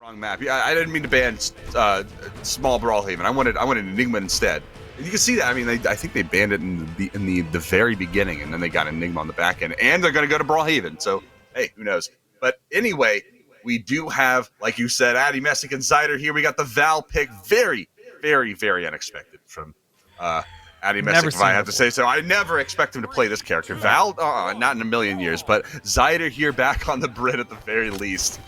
Wrong map. Yeah, I didn't mean to ban small Brawlhaven. I wanted Enigma instead. And you can see that. I mean, I think they banned it in the very beginning, and then they got Enigma on the back end, and they're going to go to Brawlhaven. So hey, who knows? But anyway, we do have, like you said, Addymestic and Zyder here. We got the Val pick. Very, very, very unexpected from Addymestic, if I have to say so. I never expect him to play this character. Val, not in a million years, but Zyder here back on the Brit at the very least.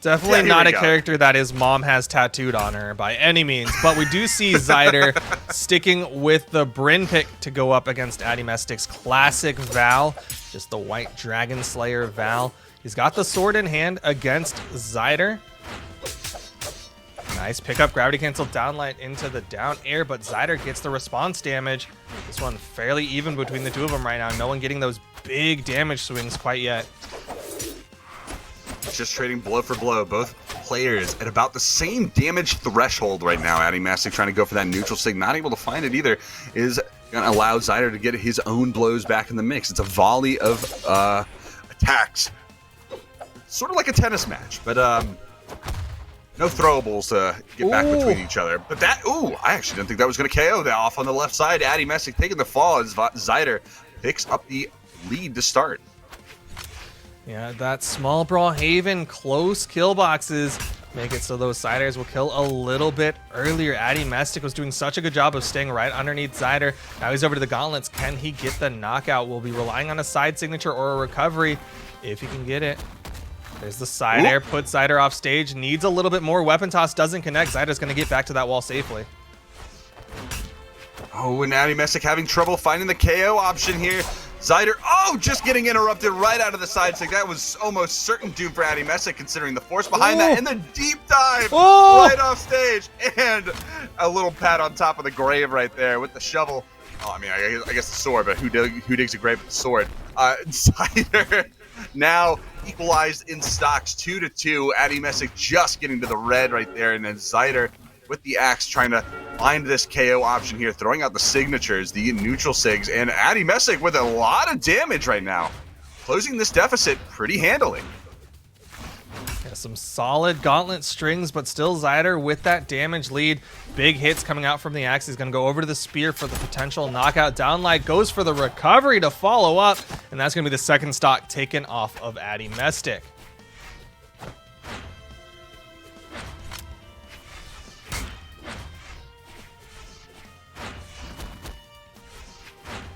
Definitely not a character that his mom has tattooed on her by any means, but we do see Zyder sticking with the Bryn pick to go up against Addymestic's classic Val, just the white Dragon Slayer Val. He's got the sword in hand against Zyder. Nice pickup, gravity cancel downlight into the down air, but Zyder gets the response damage. This one fairly even between the two of them right now. No one getting those big damage swings quite yet. Just trading blow for blow. Both players at about the same damage threshold right now. Addymestic trying to go for that neutral sig, not able to find it either, is going to allow Zyder to get his own blows back in the mix. It's a volley of attacks. Sort of like a tennis match, but no throwables to get back between each other. But that, I actually didn't think that was going to KO that off on the left side. Addymestic taking the fall as Zyder picks up the lead to start. Yeah, that small Brawlhaven close kill boxes make it so those Zyders will kill a little bit earlier. Addymestic was doing such a good job of staying right underneath Zyder. Now he's over to the gauntlets. Can he get the knockout? We'll be relying on a side signature or a recovery if he can get it. There's the side air, puts Zyder off stage. Needs a little bit more. Weapon toss doesn't connect. Zyder's going to get back to that wall safely. Oh, and Addymestic having trouble finding the KO option here. Zyder, just getting interrupted right out of the side stick. That was almost certain doom for Addymestic, considering the force behind that, and the deep dive right off stage, and a little pat on top of the grave right there with the shovel. I mean, I guess the sword, but who digs a grave with the sword? Zyder now equalized in stocks 2-2. Addymestic just getting to the red right there, and then Zyder with the axe trying to find this KO option here, throwing out the signatures, the neutral sigs, and Addymestic with a lot of damage right now, closing this deficit pretty handily. Yeah, some solid gauntlet strings, but still Zyder with that damage lead. Big hits coming out from the axe. He's going to go over to the spear for the potential knockout. Downlight goes for the recovery to follow up, and that's going to be the second stock taken off of Addymestic.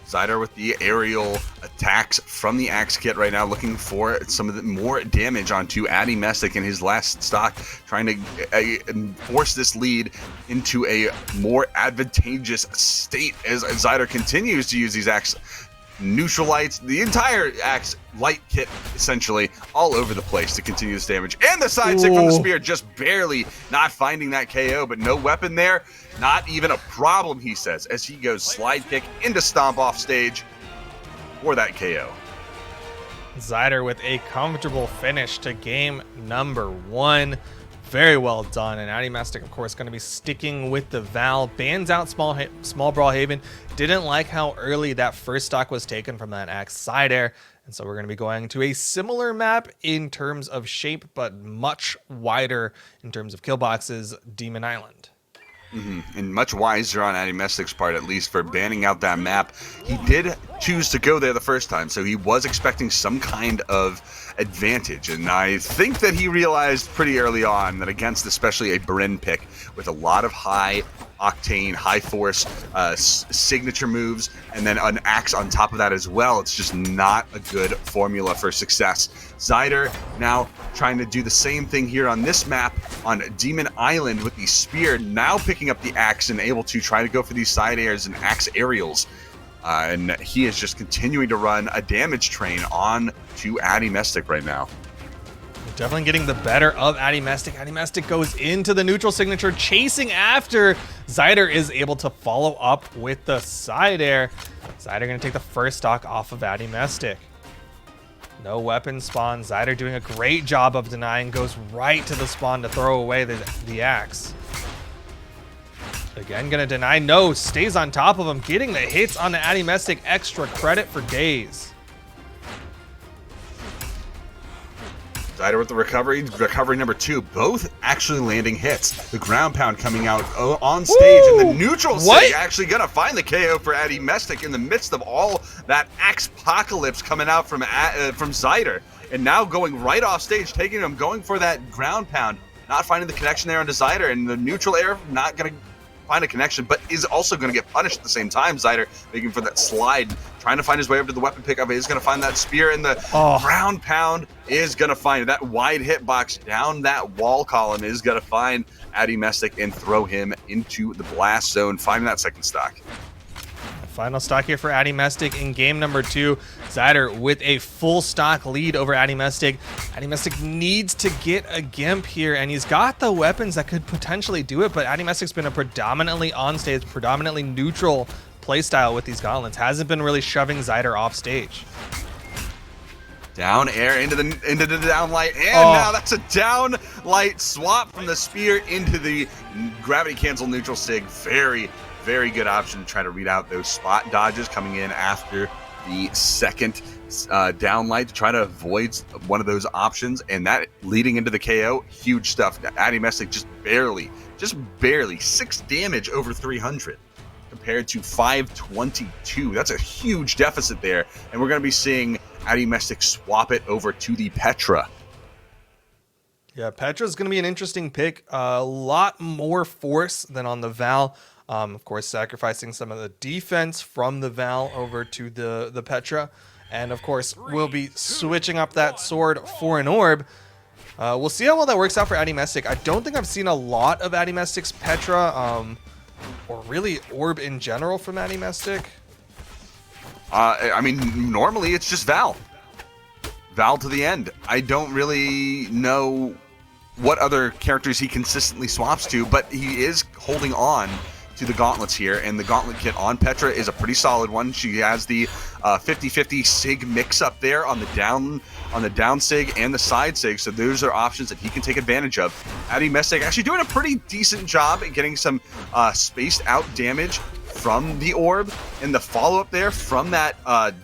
Zyder with the aerial attacks from the axe kit right now, looking for some of the more damage onto Addymestic in his last stock, trying to force this lead into a more advantageous state as Zyder continues to use these axe neutral lights, the entire axe light kit essentially all over the place to continue this damage. And the side stick from the spear, just barely not finding that KO, but no weapon there. Not even a problem, he says, as he goes slide kick into stomp off stage for that KO. Zyder with a comfortable finish to game number 1. Very well done, and Addymestic, of course, going to be sticking with the Val. Bans out small Brawlhaven. Didn't like how early that first stock was taken from that axe side air, and so we're going to be going to a similar map in terms of shape, but much wider in terms of kill boxes, Demon Island. And much wiser on Addymestic's part, at least, for banning out that map. He did choose to go there the first time, so he was expecting some kind of advantage, and I think that he realized pretty early on that against especially a Bryn pick with a lot of high octane, high force signature moves, and then an axe on top of that as well, it's just not a good formula for success. Zyder now trying to do the same thing here on this map on Demon Island with the spear, now picking up the axe and able to try to go for these side airs and axe aerials. And he is just continuing to run a damage train on to Addymestic right now. Definitely getting the better of Addymestic. Addymestic goes into the neutral signature, chasing after. Zyder is able to follow up with the side air. Zyder going to take the first stock off of Addymestic. No weapon spawn. Zyder doing a great job of denying, goes right to the spawn to throw away the axe. Again, gonna deny, no, stays on top of him, getting the hits on the Addymestic, extra credit for days. Zyder with the recovery number 2, both actually landing hits. The ground pound coming out on stage, and the neutral sig actually gonna find the KO for Addymestic in the midst of all that axe-pocalypse coming out from Zyder. And now going right off stage, taking him, going for that ground pound, not finding the connection there onto Zyder, and the neutral air not gonna find a connection, but is also going to get punished at the same time. Zyder making for that slide, trying to find his way over to the weapon pickup. He's going to find that spear, and the ground pound is going to find it. That wide hitbox down that wall column is going to find Addymestic and throw him into the blast zone, finding that second stock. Final stock here for Addymestic in game number 2. Zyder with a full stock lead over Addymestic. Addymestic needs to get a Gimp here, and he's got the weapons that could potentially do it, but Addymestic's been a predominantly on-stage, predominantly neutral playstyle with these gauntlets. Hasn't been really shoving Zyder off stage. Down air into the down light, and now that's a down light swap from the spear into the gravity cancel neutral sig. Very good option to try to read out those spot dodges coming in after the second down light to try to avoid one of those options, and that leading into the KO. Huge stuff. Addymestic just barely 6 damage over 300 compared to 522. That's a huge deficit there, and we're going to be seeing Addymestic swap it over to the Petra. Yeah, Petra's going to be an interesting pick. A lot more force than on the Val. Of course, sacrificing some of the defense from the Val over to the Petra. And of course, we'll be switching up that sword for an orb. We'll see how well that works out for Addymestic. I don't think I've seen a lot of Addymestic's Petra, or really orb in general from Addymestic. I mean, normally it's just Val. Val to the end. I don't really know what other characters he consistently swaps to, but he is holding on to the gauntlets here, and the gauntlet kit on Petra is a pretty solid one. She has the 50-50 sig mix up there on the down sig and the side sig, so those are options that he can take advantage of. Addymestic actually doing a pretty decent job at getting some spaced out damage from the orb, and the follow-up there from that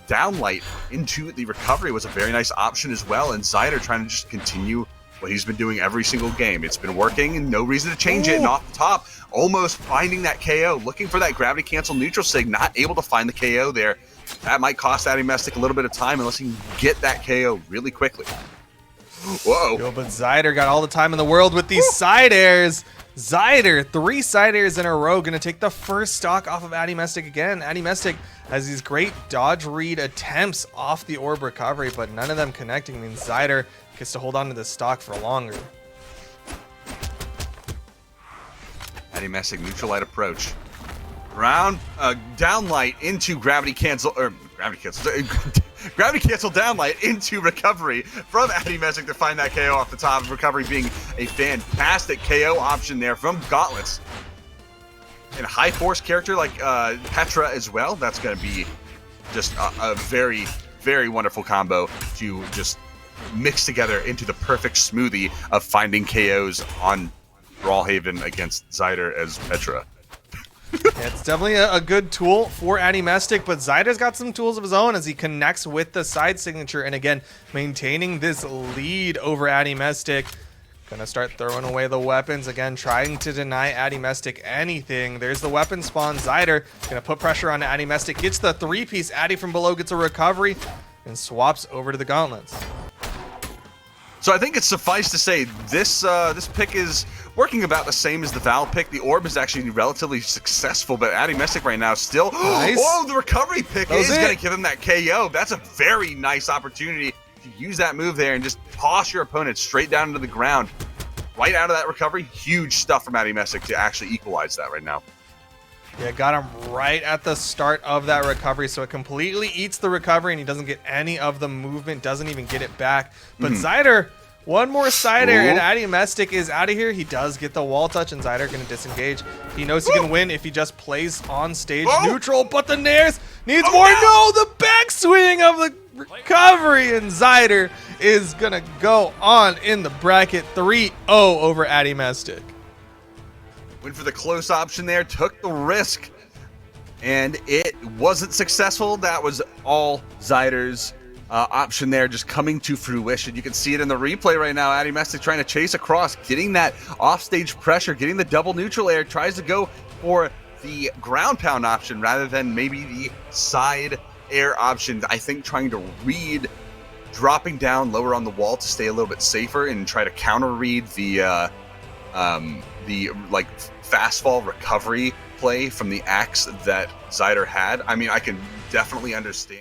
downlight into the recovery was a very nice option as well, and Zyder trying to just continue what he's been doing every single game. It's been working, and no reason to change it, and off the top, almost finding that KO, looking for that gravity cancel neutral sig, not able to find the KO there. That might cost Addymestic a little bit of time unless he can get that KO really quickly. Whoa. Yo, but Zyder got all the time in the world with these side airs. Zyder, 3 side airs in a row, going to take the first stock off of Addymestic again. Addymestic has these great dodge read attempts off the orb recovery, but none of them connecting means Zyder gets to hold on to this stock for longer. Addymestic neutral light approach. Round downlight into gravity cancel downlight into recovery from Addymestic to find that KO off the top. Recovery being a fantastic KO option there from gauntlets. And a high force character like Petra as well. That's going to be just a very wonderful combo to just mix together into the perfect smoothie of finding KOs on Brawlhaven against Zyder as Petra. Yeah, it's definitely a good tool for Addymestic, but Zyder's got some tools of his own as he connects with the side signature, and again, maintaining this lead over Addymestic. Gonna start throwing away the weapons, again, trying to deny Addymestic anything. There's the weapon spawn. Zyder gonna put pressure on Addymestic, gets the 3-piece. Addy from below gets a recovery, and swaps over to the gauntlets. So I think it's suffice to say this pick is working about the same as the Val pick. The orb is actually relatively successful, but Addymestic right now still. Nice. Oh, the recovery pick is going to give him that KO. That's a very nice opportunity to use that move there and just toss your opponent straight down into the ground. Right out of that recovery, huge stuff from Addymestic to actually equalize that right now. Yeah, got him right at the start of that recovery, so it completely eats the recovery, and he doesn't get any of the movement, doesn't even get it back. But Zyder, one more side air, and Addymestic is out of here. He does get the wall touch, and Zyder going to disengage. He knows he can win if he just plays on stage neutral, but the Nares needs more. No, the backswing of the recovery, and Zyder is going to go on in the bracket 3-0 over Addymestic. Went for the close option there, took the risk, and it wasn't successful. That was all Zyder's option there just coming to fruition. You can see it in the replay right now. Addymestic trying to chase across, getting that offstage pressure, getting the double neutral air, tries to go for the ground pound option rather than maybe the side air option. I think trying to read dropping down lower on the wall to stay a little bit safer and try to counter read the like fast fall recovery play from the axe that Zyder had. I mean, I can definitely understand.